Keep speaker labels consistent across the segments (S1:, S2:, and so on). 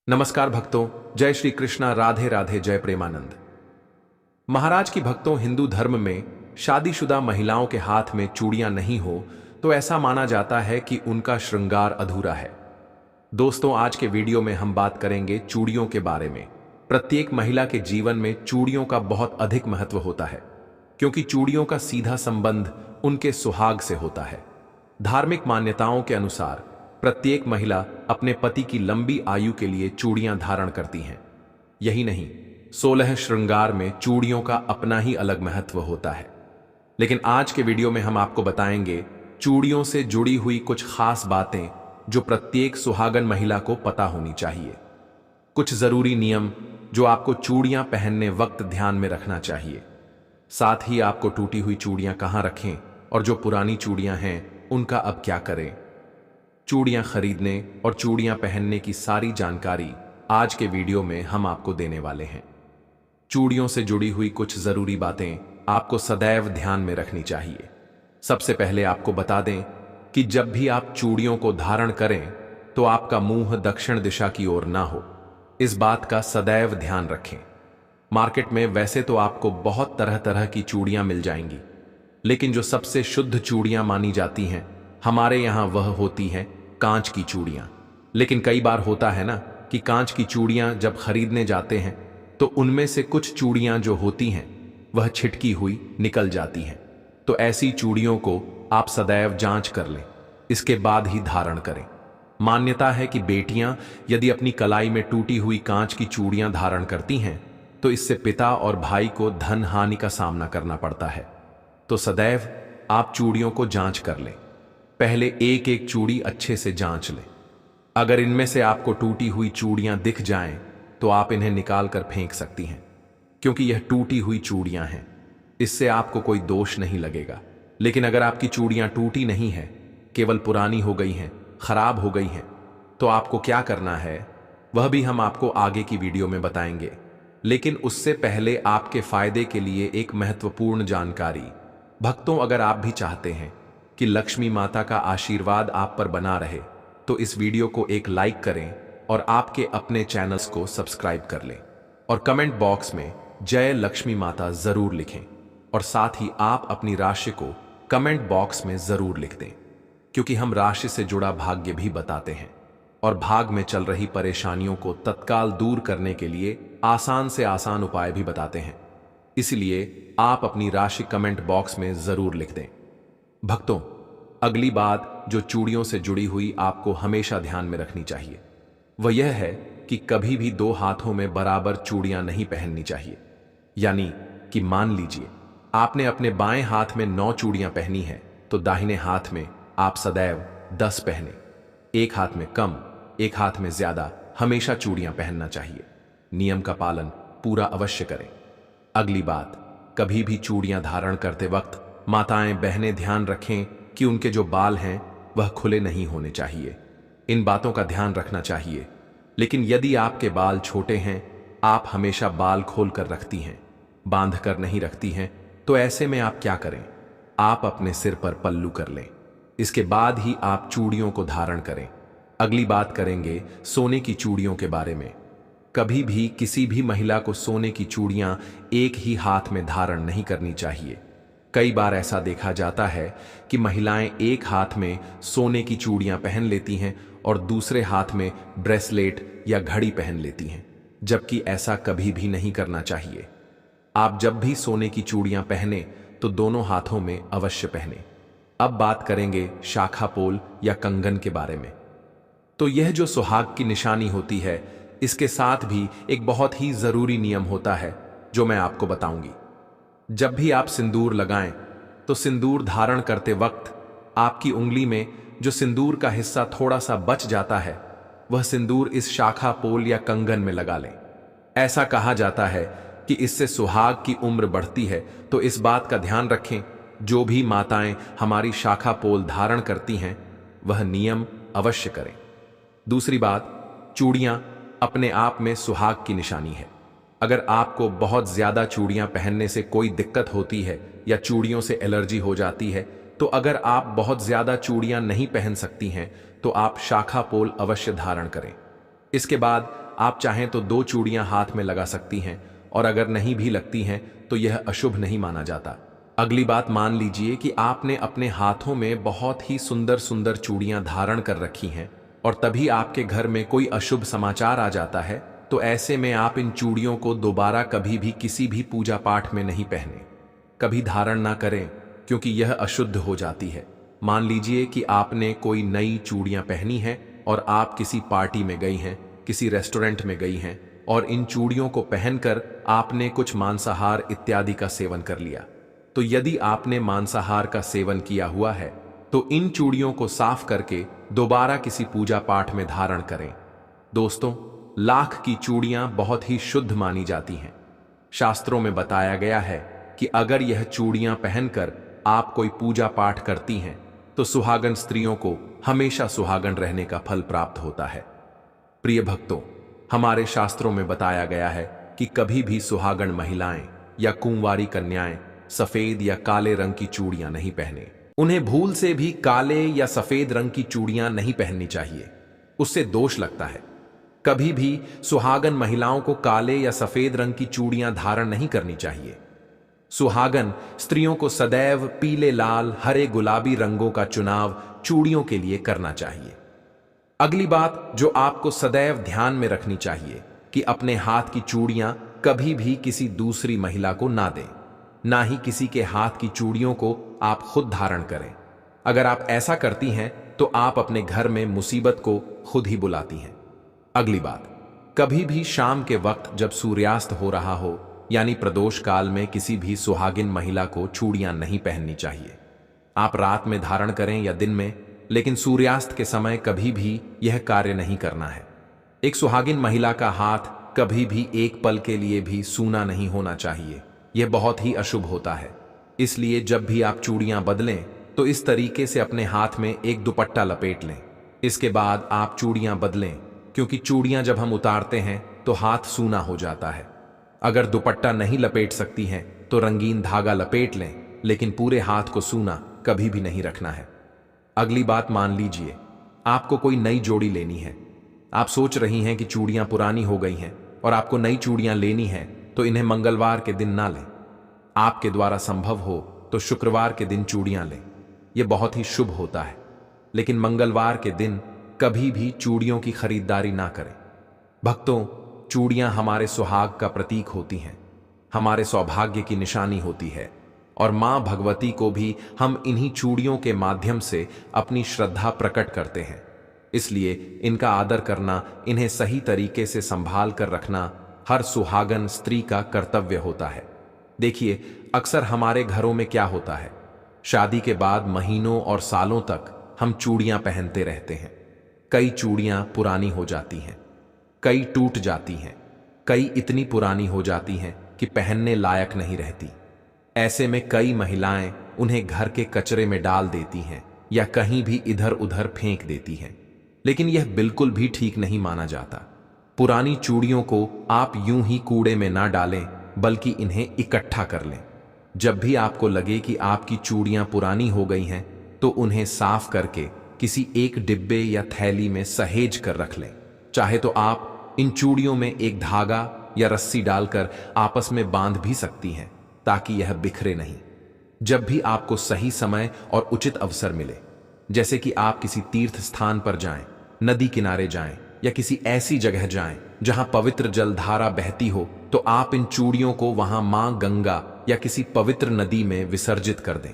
S1: नमस्कार भक्तों, जय श्री कृष्णा, राधे राधे, जय प्रेमानंद। महाराज की भक्तों, हिंदू धर्म में शादीशुदा महिलाओं के हाथ में चूड़ियां नहीं हो तो ऐसा माना जाता है कि उनका श्रृंगार अधूरा है। दोस्तों, आज के वीडियो में हम बात करेंगे चूड़ियों के बारे में। प्रत्येक महिला के जीवन में चूड़ियों का बहुत अधिक महत्व होता है, क्योंकि चूड़ियों का सीधा संबंध उनके सुहाग से होता है। धार्मिक मान्यताओं के अनुसार प्रत्येक महिला अपने पति की लंबी आयु के लिए चूड़ियां धारण करती हैं। यही नहीं, 16 श्रृंगार में चूड़ियों का अपना ही अलग महत्व होता है। लेकिन आज के वीडियो में हम आपको बताएंगे चूड़ियों से जुड़ी हुई कुछ खास बातें जो प्रत्येक सुहागन महिला को पता होनी चाहिए। कुछ जरूरी नियम जो आपको चूड़ियां पहनने वक्त ध्यान में रखना चाहिए। साथ ही आपको टूटी हुई चूड़ियां कहां रखें और जो पुरानी चूड़ियां हैं उनका अब क्या करें। चूड़ियां खरीदने और चूड़ियां पहनने की सारी जानकारी आज के वीडियो में हम आपको देने वाले हैं। चूड़ियों से जुड़ी हुई कुछ जरूरी बातें आपको सदैव ध्यान में रखनी चाहिए। सबसे पहले आपको बता दें कि जब भी आप चूड़ियों को धारण करें तो आपका मुंह दक्षिण दिशा की ओर ना हो। इस बात का सदैव ध्यान रखें। मार्केट में वैसे तो आपको बहुत तरह तरह की चूड़ियां मिल जाएंगी, लेकिन जो सबसे शुद्ध चूड़ियां मानी जाती हैं हमारे यहां वह होती हैं कांच की चूड़ियां। लेकिन कई बार होता है ना कि कांच की चूड़ियां जब खरीदने जाते हैं तो उनमें से कुछ चूड़ियां जो होती हैं वह छिटकी हुई निकल जाती हैं। तो ऐसी चूड़ियों को आप सदैव जांच कर लें, इसके बाद ही धारण करें। मान्यता है कि बेटियां यदि अपनी कलाई में टूटी हुई कांच की चूड़ियां धारण करती हैं तो इससे पिता और भाई को धन हानि का सामना करना पड़ता है। तो सदैव आप चूड़ियों को जांच कर लें। पहले एक एक चूड़ी अच्छे से जांच लें। अगर इनमें से आपको टूटी हुई चूड़ियां दिख जाएं तो आप इन्हें निकाल कर फेंक सकती हैं, क्योंकि यह टूटी हुई चूड़ियां हैं। इससे आपको कोई दोष नहीं लगेगा। लेकिन अगर आपकी चूड़ियां टूटी नहीं है, केवल पुरानी हो गई हैं, खराब हो गई हैं, तो आपको क्या करना है वह भी हम आपको आगे की वीडियो में बताएंगे। लेकिन उससे पहले आपके फायदे के लिए एक महत्वपूर्ण जानकारी। भक्तों, अगर आप भी चाहते हैं कि लक्ष्मी माता का आशीर्वाद आप पर बना रहे तो इस वीडियो को एक लाइक करें और आपके अपने चैनल्स को सब्सक्राइब कर लें और कमेंट बॉक्स में जय लक्ष्मी माता जरूर लिखें। और साथ ही आप अपनी राशि को कमेंट बॉक्स में जरूर लिख दें, क्योंकि हम राशि से जुड़ा भाग्य भी बताते हैं और भाग में चल रही परेशानियों को तत्काल दूर करने के लिए आसान से आसान उपाय भी बताते हैं। इसलिए आप अपनी राशि कमेंट बॉक्स में जरूर लिख दें। भक्तों, अगली बात जो चूड़ियों से जुड़ी हुई आपको हमेशा ध्यान में रखनी चाहिए वह यह है कि कभी भी दो हाथों में बराबर चूड़ियां नहीं पहननी चाहिए। यानी कि मान लीजिए आपने अपने बाएं हाथ में 9 चूड़ियां पहनी है तो दाहिने हाथ में आप सदैव 10 पहने। एक हाथ में कम, एक हाथ में ज्यादा हमेशा चूड़ियां पहनना चाहिए। नियम का पालन पूरा अवश्य करें। अगली बात, कभी भी चूड़ियां धारण करते वक्त माताएं बहनें ध्यान रखें कि उनके जो बाल हैं वह खुले नहीं होने चाहिए। इन बातों का ध्यान रखना चाहिए। लेकिन यदि आपके बाल छोटे हैं, आप हमेशा बाल खोल कर रखती हैं, बांध कर नहीं रखती हैं, तो ऐसे में आप क्या करें, आप अपने सिर पर पल्लू कर लें। इसके बाद ही आप चूड़ियों को धारण करें। अगली बात करेंगे सोने की चूड़ियों के बारे में। कभी भी किसी भी महिला को सोने की चूड़ियां एक ही हाथ में धारण नहीं करनी चाहिए। कई बार ऐसा देखा जाता है कि महिलाएं एक हाथ में सोने की चूड़ियां पहन लेती हैं और दूसरे हाथ में ब्रेसलेट या घड़ी पहन लेती हैं, जबकि ऐसा कभी भी नहीं करना चाहिए। आप जब भी सोने की चूड़ियां पहने तो दोनों हाथों में अवश्य पहने। अब बात करेंगे शाखा पोल या कंगन के बारे में। तो यह जो सुहाग की निशानी होती है, इसके साथ भी एक बहुत ही जरूरी नियम होता है जो मैं आपको बताऊंगी। जब भी आप सिंदूर लगाएं तो सिंदूर धारण करते वक्त आपकी उंगली में जो सिंदूर का हिस्सा थोड़ा सा बच जाता है वह सिंदूर इस शाखा पोल या कंगन में लगा लें। ऐसा कहा जाता है कि इससे सुहाग की उम्र बढ़ती है। तो इस बात का ध्यान रखें, जो भी माताएं हमारी शाखा पोल धारण करती हैं वह नियम अवश्य करें। दूसरी बात, चूड़ियां अपने आप में सुहाग की निशानी है। अगर आपको बहुत ज्यादा चूड़ियां पहनने से कोई दिक्कत होती है या चूड़ियों से एलर्जी हो जाती है, तो अगर आप बहुत ज्यादा चूड़ियां नहीं पहन सकती हैं तो आप शाखा पोल अवश्य धारण करें। इसके बाद आप चाहें तो 2 चूड़ियां हाथ में लगा सकती हैं, और अगर नहीं भी लगती हैं तो यह अशुभ नहीं माना जाता। अगली बात, मान लीजिए कि आपने अपने हाथों में बहुत ही सुंदर सुंदर चूड़ियां धारण कर रखी हैं और तभी आपके घर में कोई अशुभ समाचार आ जाता है, तो ऐसे में आप इन चूड़ियों को दोबारा कभी भी किसी भी पूजा पाठ में नहीं पहने, कभी धारण ना करें, क्योंकि यह अशुद्ध हो जाती है। मान लीजिए कि आपने कोई नई चूड़ियां पहनी हैं और आप किसी पार्टी में गई हैं, किसी रेस्टोरेंट में गई हैं, और इन चूड़ियों को पहनकर आपने कुछ मांसाहार इत्यादि का सेवन कर लिया। तो यदि आपने मांसाहार का सेवन किया हुआ है तो इन चूड़ियों को साफ करके दोबारा किसी पूजा पाठ में धारण करें। दोस्तों, लाख की चूड़ियां बहुत ही शुद्ध मानी जाती हैं। शास्त्रों में बताया गया है कि अगर यह चूड़ियां पहनकर आप कोई पूजा पाठ करती हैं तो सुहागन स्त्रियों को हमेशा सुहागन रहने का फल प्राप्त होता है। प्रिय भक्तों, हमारे शास्त्रों में बताया गया है कि कभी भी सुहागन महिलाएं या कुंवारी कन्याएं सफेद या काले रंग की चूड़ियां नहीं पहने। उन्हें भूल से भी काले या सफेद रंग की चूड़ियां नहीं पहननी चाहिए, उससे दोष लगता है। कभी भी सुहागन महिलाओं को काले या सफेद रंग की चूड़ियां धारण नहीं करनी चाहिए। सुहागन स्त्रियों को सदैव पीले, लाल, हरे, गुलाबी रंगों का चुनाव चूड़ियों के लिए करना चाहिए। अगली बात जो आपको सदैव ध्यान में रखनी चाहिए कि अपने हाथ की चूड़ियां कभी भी किसी दूसरी महिला को ना दें, ना ही किसी के हाथ की चूड़ियों को आप खुद धारण करें। अगर आप ऐसा करती हैं तो आप अपने घर में मुसीबत को खुद ही बुलाती हैं। अगली बात, कभी भी शाम के वक्त जब सूर्यास्त हो रहा हो यानी प्रदोष काल में किसी भी सुहागिन महिला को चूड़ियां नहीं पहननी चाहिए। आप रात में धारण करें या दिन में, लेकिन सूर्यास्त के समय कभी भी यह कार्य नहीं करना है। एक सुहागिन महिला का हाथ कभी भी एक पल के लिए भी सूना नहीं होना चाहिए, यह बहुत ही अशुभ होता है। इसलिए जब भी आप चूड़ियां बदलें तो इस तरीके से अपने हाथ में एक दुपट्टा लपेट लें। इसके बाद आप चूड़ियां बदलें, क्योंकि चूड़ियां जब हम उतारते हैं तो हाथ सूना हो जाता है। अगर दुपट्टा नहीं लपेट सकती हैं तो रंगीन धागा लपेट लें, लेकिन पूरे हाथ को सूना कभी भी नहीं रखना है। अगली बात, मान लीजिए आपको कोई नई जोड़ी लेनी है। आप सोच रही हैं कि चूड़ियां पुरानी हो गई हैं और आपको नई चूड़ियां लेनी हैं, तो इन्हें मंगलवार के दिन ना लें। आपके द्वारा संभव हो तो शुक्रवार के दिन चूड़ियां लें, यह बहुत ही शुभ होता है। लेकिन मंगलवार के दिन कभी भी चूड़ियों की खरीदारी ना करें। भक्तों, चूड़ियां हमारे सुहाग का प्रतीक होती हैं, हमारे सौभाग्य की निशानी होती है, और मां भगवती को भी हम इन्हीं चूड़ियों के माध्यम से अपनी श्रद्धा प्रकट करते हैं। इसलिए इनका आदर करना, इन्हें सही तरीके से संभाल कर रखना हर सुहागन स्त्री का कर्तव्य होता है। देखिए, अक्सर हमारे घरों में क्या होता है, शादी के बाद महीनों और सालों तक हम चूड़ियां पहनते रहते हैं। कई चूड़ियां पुरानी हो जाती हैं, कई टूट जाती हैं, कई इतनी पुरानी हो जाती हैं कि पहनने लायक नहीं रहती। ऐसे में कई महिलाएं उन्हें घर के कचरे में डाल देती हैं या कहीं भी इधर उधर फेंक देती हैं, लेकिन यह बिल्कुल भी ठीक नहीं माना जाता। पुरानी चूड़ियों को आप यूं ही कूड़े में ना डालें, बल्कि इन्हें इकट्ठा कर लें। जब भी आपको लगे कि आपकी चूड़ियां पुरानी हो गई हैं तो उन्हें साफ करके किसी एक डिब्बे या थैली में सहेज कर रख लें। चाहे तो आप इन चूड़ियों में एक धागा या रस्सी डालकर आपस में बांध भी सकती हैं, ताकि यह बिखरे नहीं। जब भी आपको सही समय और उचित अवसर मिले, जैसे कि आप किसी तीर्थ स्थान पर जाएं, नदी किनारे जाएं या किसी ऐसी जगह जाएं जहां पवित्र जलधारा बहती हो, तो आप इन चूड़ियों को वहां मां गंगा या किसी पवित्र नदी में विसर्जित कर दें।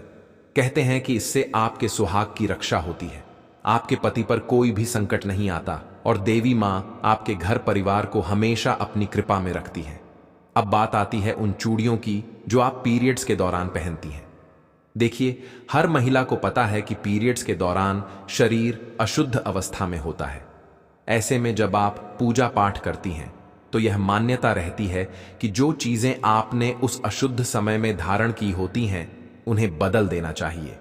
S1: कहते हैं कि इससे आपके सुहाग की रक्षा होती है, आपके पति पर कोई भी संकट नहीं आता और देवी मां आपके घर परिवार को हमेशा अपनी कृपा में रखती है। अब बात आती है उन चूड़ियों की जो आप पीरियड्स के दौरान पहनती हैं। देखिए, हर महिला को पता है कि पीरियड्स के दौरान शरीर अशुद्ध अवस्था में होता है। ऐसे में जब आप पूजा पाठ करती हैं तो यह मान्यता रहती है कि जो चीजें आपने उस अशुद्ध समय में धारण की होती हैं उन्हें बदल देना चाहिए।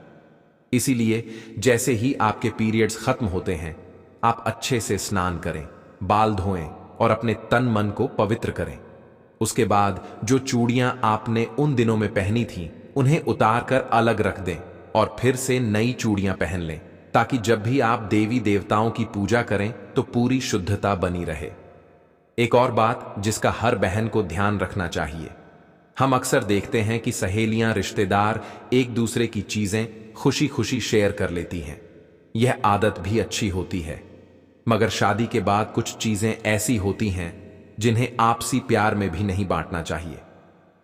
S1: इसीलिए जैसे ही आपके पीरियड्स खत्म होते हैं, आप अच्छे से स्नान करें, बाल धोएं और अपने तन मन को पवित्र करें। उसके बाद जो चूड़ियां आपने उन दिनों में पहनी थीं, उन्हें उतार कर अलग रख दें और फिर से नई चूड़ियां पहन लें, ताकि जब भी आप देवी देवताओं की पूजा करें तो पूरी शुद्धता बनी रहे। एक और बात जिसका हर बहन को ध्यान रखना चाहिए, हम अक्सर देखते हैं कि सहेलियां, रिश्तेदार एक दूसरे की चीजें खुशी खुशी शेयर कर लेती हैं। यह आदत भी अच्छी होती है, मगर शादी के बाद कुछ चीजें ऐसी होती हैं जिन्हें आपसी प्यार में भी नहीं बांटना चाहिए।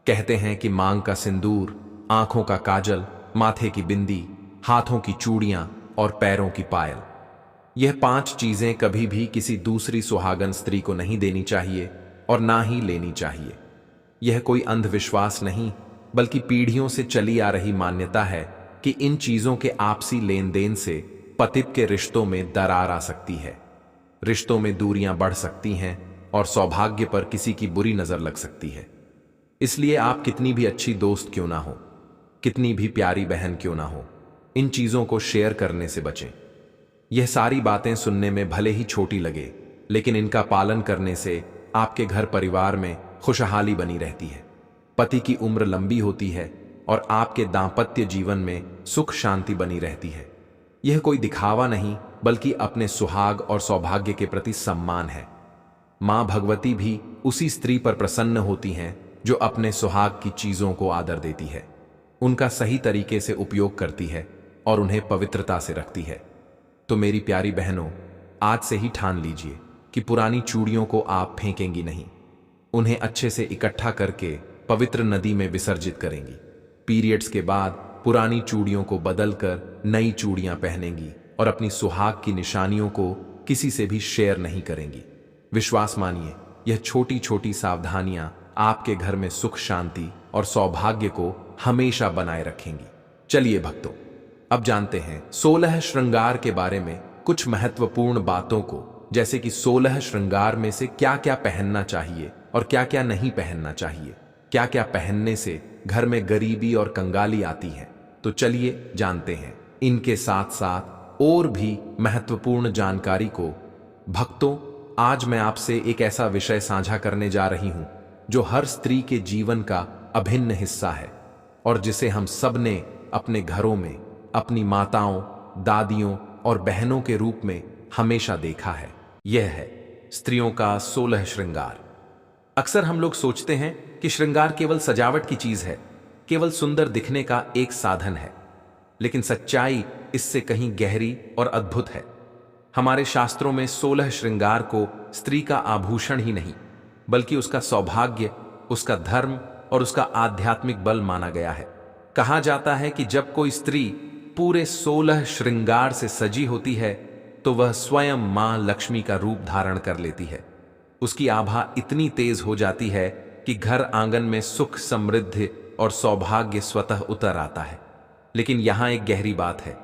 S1: कहते हैं कि मांग का सिंदूर, आंखों का काजल, माथे की बिंदी, हाथों की चूड़ियां और पैरों की पायल, यह 5 चीजें कभी भी किसी दूसरी सुहागन स्त्री को नहीं देनी चाहिए और ना ही लेनी चाहिए। यह कोई अंधविश्वास नहीं, बल्कि पीढ़ियों से चली आ रही मान्यता है कि इन चीजों के आपसी लेन देन से पति के रिश्तों में दरार आ सकती है, रिश्तों में दूरियां बढ़ सकती हैं और सौभाग्य पर किसी की बुरी नजर लग सकती है। इसलिए आप कितनी भी अच्छी दोस्त क्यों ना हो, कितनी भी प्यारी बहन क्यों ना हो, इन चीजों को शेयर करने से बचें। यह सारी बातें सुनने में भले ही छोटी लगे, लेकिन इनका पालन करने से आपके घर परिवार में खुशहाली बनी रहती है, पति की उम्र लंबी होती है और आपके दांपत्य जीवन में सुख शांति बनी रहती है। यह कोई दिखावा नहीं, बल्कि अपने सुहाग और सौभाग्य के प्रति सम्मान है। मां भगवती भी उसी स्त्री पर प्रसन्न होती हैं जो अपने सुहाग की चीजों को आदर देती है, उनका सही तरीके से उपयोग करती है और उन्हें पवित्रता से रखती है। तो मेरी प्यारी बहनों, आज से ही ठान लीजिए कि पुरानी चूड़ियों को आप फेंकेंगी नहीं, उन्हें अच्छे से इकट्ठा करके पवित्र नदी में विसर्जित करेंगी। पीरियड्स के बाद पुरानी चूड़ियों को बदलकर नई चूड़ियां पहनेंगी और अपनी सुहाग की निशानियों को किसी से भी शेयर नहीं करेंगी। विश्वास मानिए, यह छोटी छोटी सावधानियां आपके घर में सुख शांति और सौभाग्य को हमेशा बनाए रखेंगी। चलिए भक्तों, अब जानते हैं 16 श्रृंगार के बारे में कुछ महत्वपूर्ण बातों को, जैसे कि 16 श्रृंगार में से क्या क्या पहनना चाहिए और क्या क्या नहीं पहनना चाहिए, क्या क्या पहनने से घर में गरीबी और कंगाली आती है। तो चलिए जानते हैं इनके साथ साथ और भी महत्वपूर्ण जानकारी को। भक्तों, आज मैं आपसे एक ऐसा विषय साझा करने जा रही हूं जो हर स्त्री के जीवन का अभिन्न हिस्सा है और जिसे हम सब ने अपने घरों में अपनी माताओं, दादियों और बहनों के रूप में हमेशा देखा है। यह है स्त्रियों का 16 श्रृंगार। अक्सर हम लोग सोचते हैं कि श्रृंगार केवल सजावट की चीज है, केवल सुंदर दिखने का एक साधन है, लेकिन सच्चाई इससे कहीं गहरी और अद्भुत है। हमारे शास्त्रों में 16 श्रृंगार को स्त्री का आभूषण ही नहीं, बल्कि उसका सौभाग्य, उसका धर्म और उसका आध्यात्मिक बल माना गया है। कहा जाता है कि जब कोई स्त्री पूरे 16 श्रृंगार से सजी होती है तो वह स्वयं मां लक्ष्मी का रूप धारण कर लेती है। उसकी आभा इतनी तेज हो जाती है कि घर आंगन में सुख, समृद्धि और सौभाग्य स्वतः उतर आता है। लेकिन यहां एक गहरी बात है,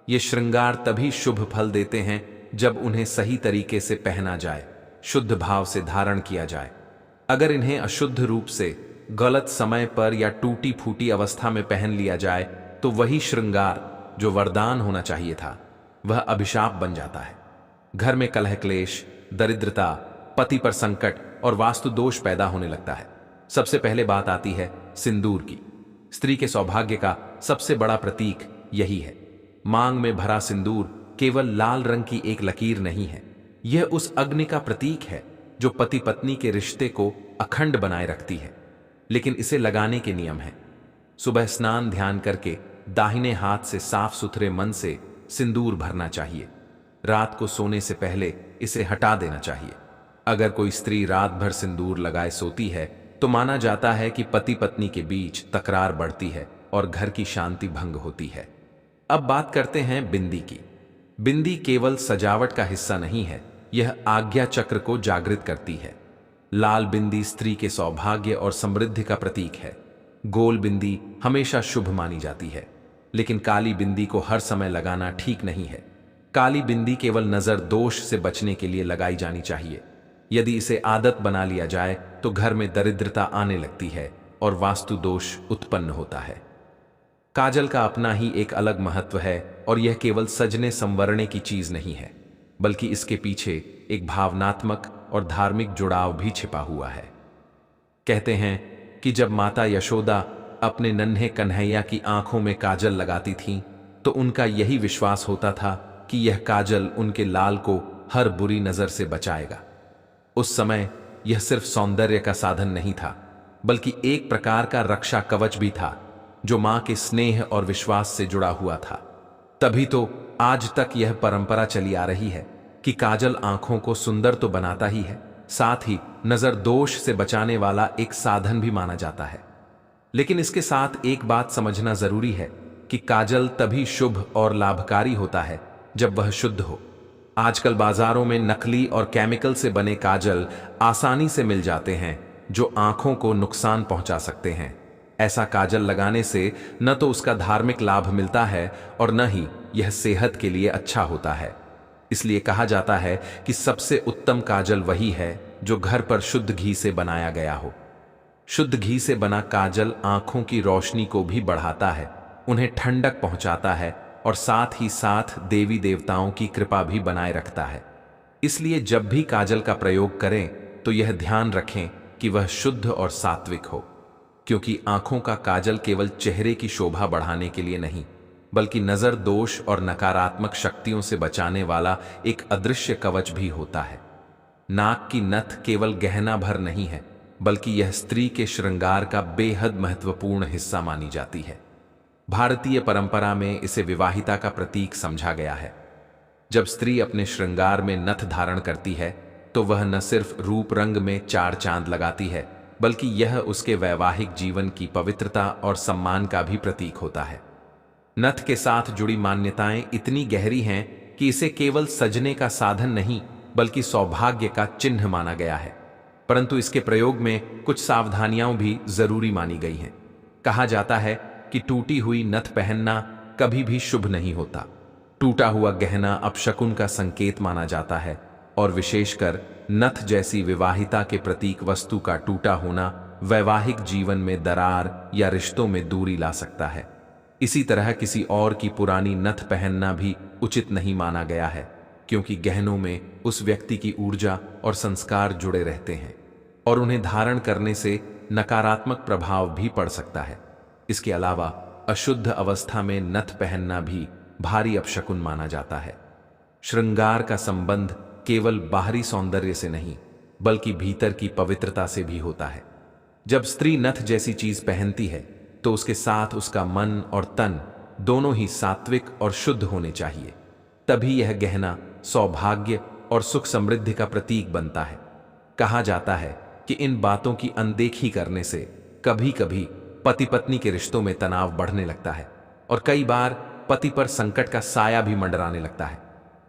S1: ये श्रृंगार तभी शुभ फल देते हैं जब उन्हें सही तरीके से पहना जाए, शुद्ध भाव से धारण किया जाए। अगर इन्हें अशुद्ध रूप से, गलत समय पर या टूटी फूटी अवस्था में पहन लिया जाए तो वही श्रृंगार जो वरदान होना चाहिए था, वह अभिशाप बन जाता है। घर में कलह क्लेश, दरिद्रता, पति पर संकट और वास्तु दोष पैदा होने लगता है। सबसे पहले बात आती है सिंदूर की। स्त्री के सौभाग्य का सबसे बड़ा प्रतीक यही है। मांग में भरा सिंदूर केवल लाल रंग की एक लकीर नहीं है, यह उस अग्नि का प्रतीक है जो पति पत्नी के रिश्ते को अखंड बनाए रखती है। लेकिन इसे लगाने के नियम हैं। सुबह स्नान ध्यान करके दाहिने हाथ से साफ सुथरे मन से सिंदूर भरना चाहिए। रात को सोने से पहले इसे हटा देना चाहिए। अगर कोई स्त्री रात भर सिंदूर लगाए सोती है तो माना जाता है कि पति पत्नी के बीच तकरार बढ़ती है और घर की शांति भंग होती है। अब बात करते हैं बिंदी की। बिंदी केवल सजावट का हिस्सा नहीं है, यह आज्ञा चक्र को जागृत करती है। लाल बिंदी स्त्री के सौभाग्य और समृद्धि का प्रतीक है। गोल बिंदी हमेशा शुभ मानी जाती है, लेकिन काली बिंदी को हर समय लगाना ठीक नहीं है। काली बिंदी केवल नजर दोष से बचने के लिए लगाई जानी चाहिए। यदि इसे आदत बना लिया जाए तो घर में दरिद्रता आने लगती है और वास्तु दोष उत्पन्न होता है। काजल का अपना ही एक अलग महत्व है और यह केवल सजने संवरने की चीज नहीं है, बल्कि इसके पीछे एक भावनात्मक और धार्मिक जुड़ाव भी छिपा हुआ है। कहते हैं कि जब माता यशोदा अपने नन्हे कन्हैया की आंखों में काजल लगाती थीं, तो उनका यही विश्वास होता था कि यह काजल उनके लाल को हर बुरी नजर से बचाएगा। उस समय यह सिर्फ सौंदर्य का साधन नहीं था, बल्कि एक प्रकार का रक्षा कवच भी था जो मां के स्नेह और विश्वास से जुड़ा हुआ था। तभी तो आज तक यह परंपरा चली आ रही है कि काजल आंखों को सुंदर तो बनाता ही है, साथ ही नजर दोष से बचाने वाला एक साधन भी माना जाता है। लेकिन इसके साथ एक बात समझना जरूरी है कि काजल तभी शुभ और लाभकारी होता है जब वह शुद्ध हो। आजकल बाजारों में नकली और केमिकल से बने काजल आसानी से मिल जाते हैं जो आंखों को नुकसान पहुंचा सकते हैं। ऐसा काजल लगाने से न तो उसका धार्मिक लाभ मिलता है और न ही यह सेहत के लिए अच्छा होता है। इसलिए कहा जाता है कि सबसे उत्तम काजल वही है जो घर पर शुद्ध घी से बनाया गया हो। शुद्ध घी से बना काजल आंखों की रोशनी को भी बढ़ाता है, उन्हें ठंडक पहुंचाता है और साथ ही साथ देवी देवताओं की कृपा भी बनाए रखता है। इसलिए जब भी काजल का प्रयोग करें तो यह ध्यान रखें कि वह शुद्ध और सात्विक हो, क्योंकि आंखों का काजल केवल चेहरे की शोभा बढ़ाने के लिए नहीं, बल्कि नजर दोष और नकारात्मक शक्तियों से बचाने वाला एक अदृश्य कवच भी होता है। नाक की नथ केवल गहना भर नहीं है, बल्कि यह स्त्री के श्रृंगार का बेहद महत्वपूर्ण हिस्सा मानी जाती है। भारतीय परंपरा में इसे विवाहिता का प्रतीक समझा गया है। जब स्त्री अपने श्रृंगार में नथ धारण करती है तो वह न सिर्फ रूप रंग में चार चांद लगाती है, बल्कि यह उसके वैवाहिक जीवन की पवित्रता और सम्मान का भी प्रतीक होता है। नथ के साथ जुड़ी मान्यताएं इतनी गहरी हैं कि इसे केवल सजने का साधन नहीं, बल्कि सौभाग्य का चिन्ह माना गया है। परंतु इसके प्रयोग में कुछ सावधानियां भी जरूरी मानी गई हैं। कहा जाता है कि टूटी हुई नथ पहनना कभी भी शुभ नहीं होता। टूटा हुआ गहना अपशकुन का संकेत माना जाता है और विशेषकर नथ जैसी विवाहिता के प्रतीक वस्तु का टूटा होना वैवाहिक जीवन में दरार या रिश्तों में दूरी ला सकता है। इसी तरह किसी और की पुरानी नथ पहनना भी उचित नहीं माना गया है, क्योंकि गहनों में उस व्यक्ति की ऊर्जा और संस्कार जुड़े रहते हैं और उन्हें धारण करने से नकारात्मक प्रभाव भी पड़ सकता है। इसके अलावा अशुद्ध अवस्था में नथ पहनना भी भारी अपशकुन माना जाता है। श्रृंगार का संबंध केवल बाहरी सौंदर्य से नहीं, बल्कि भीतर की पवित्रता से भी होता है। जब स्त्री नथ जैसी चीज पहनती है तो उसके साथ उसका मन और तन दोनों ही सात्विक और शुद्ध होने चाहिए। तभी यह गहना सौभाग्य और सुख समृद्धि का प्रतीक बनता है। कहा जाता है कि इन बातों की अनदेखी करने से कभी कभी पति पत्नी के रिश्तों में तनाव बढ़ने लगता है और कई बार पति पर संकट का साया भी मंडराने लगता है।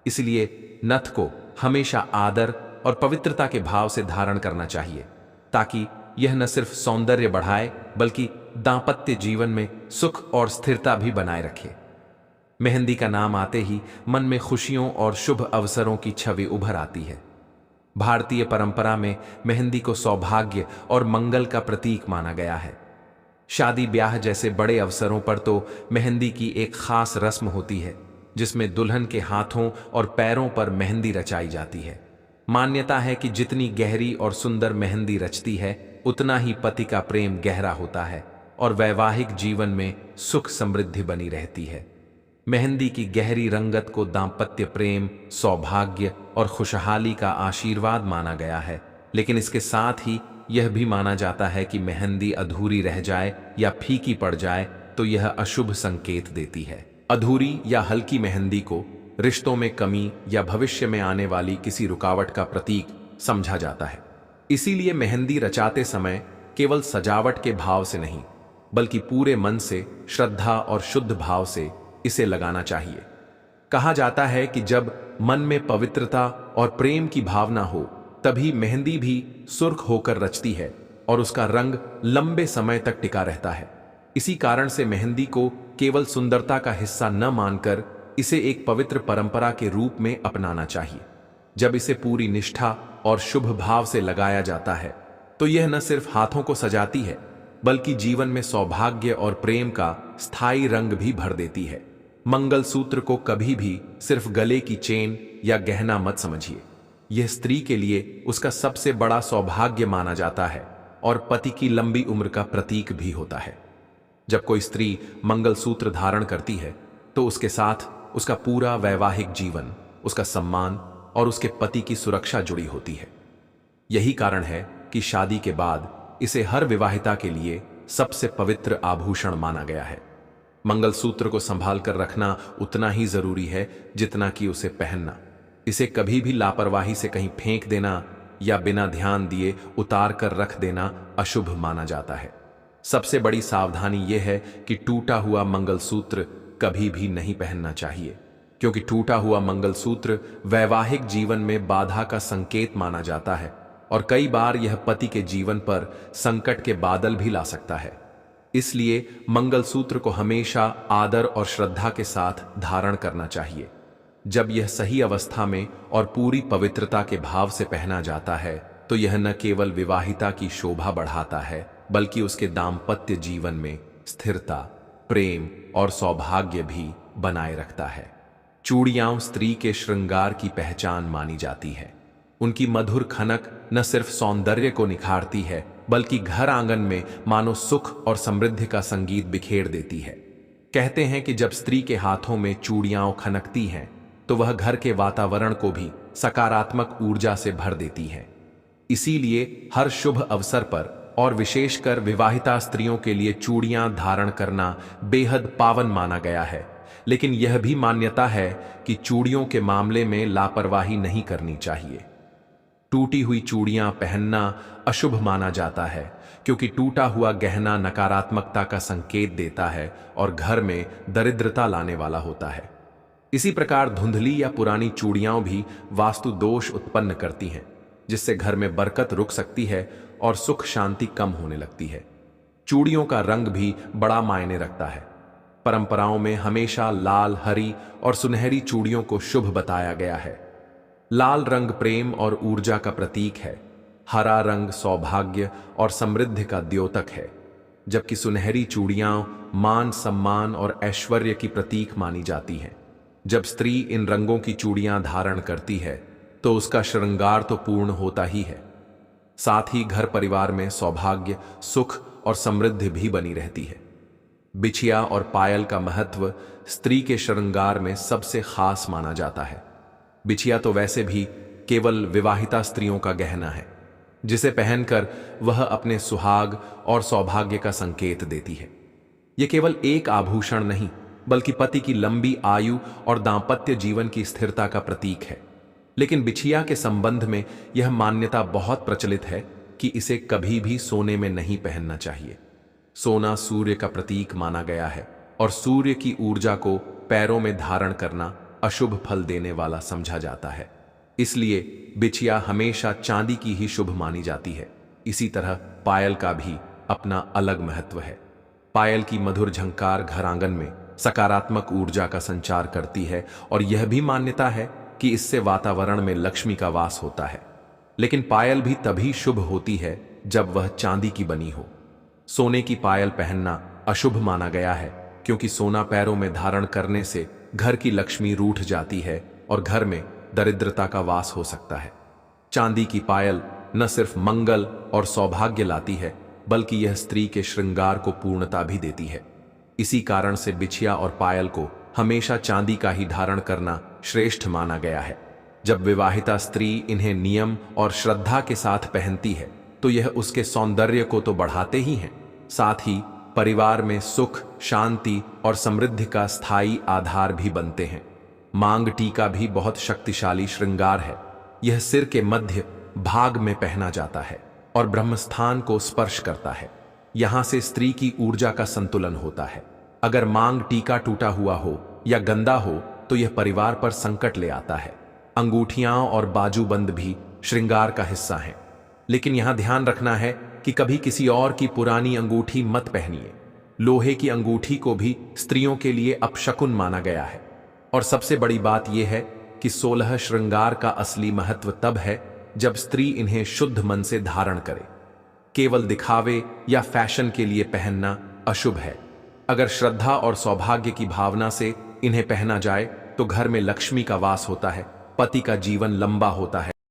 S1: इसलिए नथ को हमेशा आदर और पवित्रता के भाव से धारण करना चाहिए, ताकि यह न सिर्फ सौंदर्य बढ़ाए बल्कि दांपत्य जीवन में सुख और स्थिरता भी बनाए रखे। मेहंदी का नाम आते ही मन में खुशियों और शुभ अवसरों की छवि उभर आती है। भारतीय परंपरा में मेहंदी को सौभाग्य और मंगल का प्रतीक माना गया है। शादी ब्याह जैसे बड़े अवसरों पर तो मेहंदी की एक खास रस्म होती है, जिसमें दुल्हन के हाथों और पैरों पर मेहंदी रचाई जाती है। मान्यता है कि जितनी गहरी और सुंदर मेहंदी रचती है, उतना ही पति का प्रेम गहरा होता है और वैवाहिक जीवन में सुख समृद्धि बनी रहती है। मेहंदी की गहरी रंगत को दांपत्य प्रेम, सौभाग्य और खुशहाली का आशीर्वाद माना गया है, लेकिन इसके साथ ही यह भी माना जाता है कि मेहंदी अधूरी रह जाए या फीकी पड़ जाए तो यह अशुभ संकेत देती है। अधूरी या हल्की मेहंदी को रिश्तों में कमी या भविष्य में आने वाली किसी रुकावट का प्रतीक समझा जाता है। इसीलिए मेहंदी रचाते समय केवल सजावट के भाव से नहीं, बल्कि पूरे मन से, श्रद्धा और शुद्ध भाव से इसे लगाना चाहिए। कहा जाता है कि जब मन में पवित्रता और प्रेम की भावना हो, तभी मेहंदी भी सुर्ख होकर रचती है और उसका रंग लंबे समय तक टिका रहता है। इसी कारण से मेहंदी को केवल सुंदरता का हिस्सा न मानकर इसे एक पवित्र परंपरा के रूप में अपनाना चाहिए। जब इसे पूरी निष्ठा और शुभ भाव से लगाया जाता है तो यह न सिर्फ हाथों को सजाती है, बल्कि जीवन में सौभाग्य और प्रेम का स्थायी रंग भी भर देती है। मंगलसूत्र को कभी भी सिर्फ गले की चेन या गहना मत समझिए। यह स्त्री के लिए उसका सबसे बड़ा सौभाग्य माना जाता है और पति की लंबी उम्र का प्रतीक भी होता है। जब कोई स्त्री मंगलसूत्र धारण करती है तो उसके साथ उसका पूरा वैवाहिक जीवन, उसका सम्मान और उसके पति की सुरक्षा जुड़ी होती है। यही कारण है कि शादी के बाद इसे हर विवाहिता के लिए सबसे पवित्र आभूषण माना गया है। मंगलसूत्र को संभाल कर रखना उतना ही जरूरी है जितना कि उसे पहनना। इसे कभी भी लापरवाही से कहीं फेंक देना या बिना ध्यान दिए उतार कर रख देना अशुभ माना जाता है। सबसे बड़ी सावधानी यह है कि टूटा हुआ मंगलसूत्र कभी भी नहीं पहनना चाहिए, क्योंकि टूटा हुआ मंगलसूत्र वैवाहिक जीवन में बाधा का संकेत माना जाता है और कई बार यह पति के जीवन पर संकट के बादल भी ला सकता है। इसलिए मंगलसूत्र को हमेशा आदर और श्रद्धा के साथ धारण करना चाहिए। जब यह सही अवस्था में और पूरी पवित्रता के भाव से पहना जाता है तो यह न केवल विवाहिता की शोभा बढ़ाता है बल्कि उसके दाम्पत्य जीवन में स्थिरता, प्रेम और सौभाग्य भी बनाए रखता है। चूड़ियां स्त्री के श्रृंगार की पहचान मानी जाती है। उनकी मधुर खनक न सिर्फ सौंदर्य को निखारती है बल्कि घर आंगन में मानो सुख और समृद्धि का संगीत बिखेर देती है। कहते हैं कि जब स्त्री के हाथों में चूड़ियां खनकती हैं तो वह घर के वातावरण को भी सकारात्मक ऊर्जा से भर देती है। इसीलिए हर शुभ अवसर पर और विशेषकर विवाहिता स्त्रियों के लिए चूड़ियां धारण करना बेहद पावन माना गया है। लेकिन यह भी मान्यता है कि चूड़ियों के मामले में लापरवाही नहीं करनी चाहिए। टूटी हुई चूड़ियां पहनना अशुभ माना जाता है, क्योंकि टूटा हुआ गहना नकारात्मकता का संकेत देता है और घर में दरिद्रता लाने वाला होता है। इसी प्रकार धुंधली या पुरानी चूड़ियां भी वास्तु दोष उत्पन्न करती हैं, जिससे घर में बरकत रुक सकती है और सुख शांति कम होने लगती है। चूड़ियों का रंग भी बड़ा मायने रखता है। परंपराओं में हमेशा लाल, हरी और सुनहरी चूड़ियों को शुभ बताया गया है। लाल रंग प्रेम और ऊर्जा का प्रतीक है, हरा रंग सौभाग्य और समृद्धि का द्योतक है, जबकि सुनहरी चूड़ियां मान, सम्मान और ऐश्वर्य की प्रतीक मानी जाती हैं। जब स्त्री इन रंगों की चूड़ियां धारण करती है तो उसका श्रृंगार तो पूर्ण होता ही है, साथ ही घर परिवार में सौभाग्य, सुख और समृद्धि भी बनी रहती है। बिछिया और पायल का महत्व स्त्री के श्रृंगार में सबसे खास माना जाता है। बिछिया तो वैसे भी केवल विवाहिता स्त्रियों का गहना है, जिसे पहनकर वह अपने सुहाग और सौभाग्य का संकेत देती है। यह केवल एक आभूषण नहीं बल्कि पति की लंबी आयु और दांपत्य जीवन की स्थिरता का प्रतीक है। लेकिन बिछिया के संबंध में यह मान्यता बहुत प्रचलित है कि इसे कभी भी सोने में नहीं पहनना चाहिए। सोना सूर्य का प्रतीक माना गया है और सूर्य की ऊर्जा को पैरों में धारण करना अशुभ फल देने वाला समझा जाता है। इसलिए बिछिया हमेशा चांदी की ही शुभ मानी जाती है। इसी तरह पायल का भी अपना अलग महत्व है। पायल की मधुर झंकार घर आंगन में सकारात्मक ऊर्जा का संचार करती है और यह भी मान्यता है कि इससे वातावरण में लक्ष्मी का वास होता है। लेकिन पायल भी तभी शुभ होती है जब वह चांदी की बनी हो। सोने की पायल पहनना अशुभ माना गया है, क्योंकि सोना पैरों में धारण करने से घर की लक्ष्मी रूठ जाती है और घर में दरिद्रता का वास हो सकता है। चांदी की पायल न सिर्फ मंगल और सौभाग्य लाती है बल्कि यह स्त्री के श्रृंगार को पूर्णता भी देती है। इसी कारण से बिछिया और पायल को हमेशा चांदी का ही धारण करना श्रेष्ठ माना गया है। जब विवाहिता स्त्री इन्हें नियम और श्रद्धा के साथ पहनती है तो यह उसके सौंदर्य को तो बढ़ाते ही हैं, साथ ही परिवार में सुख, शांति और समृद्धि का स्थायी आधार भी बनते हैं। मांग टीका भी बहुत शक्तिशाली श्रृंगार है। यह सिर के मध्य भाग में पहना जाता है और ब्रह्मस्थान को स्पर्श करता है। यहां से स्त्री की ऊर्जा का संतुलन होता है। अगर मांग टीका टूटा हुआ हो या गंदा हो तो यह परिवार पर संकट ले आता है। अंगूठियां और बाजूबंद भी श्रृंगार का हिस्सा हैं, लेकिन यहां ध्यान रखना है कि कभी किसी और की पुरानी अंगूठी मत पहनिए। लोहे की अंगूठी को भी स्त्रियों के लिए अपशकुन माना गया है। और सबसे बड़ी बात यह है कि 16 श्रृंगार का असली महत्व तब है जब स्त्री इन्हें शुद्ध मन से धारण करे। केवल दिखावे या फैशन के लिए पहनना अशुभ है। अगर श्रद्धा और सौभाग्य की भावना से इन्हें पहना जाए तो घर में लक्ष्मी का वास होता है, पति का जीवन लंबा होता है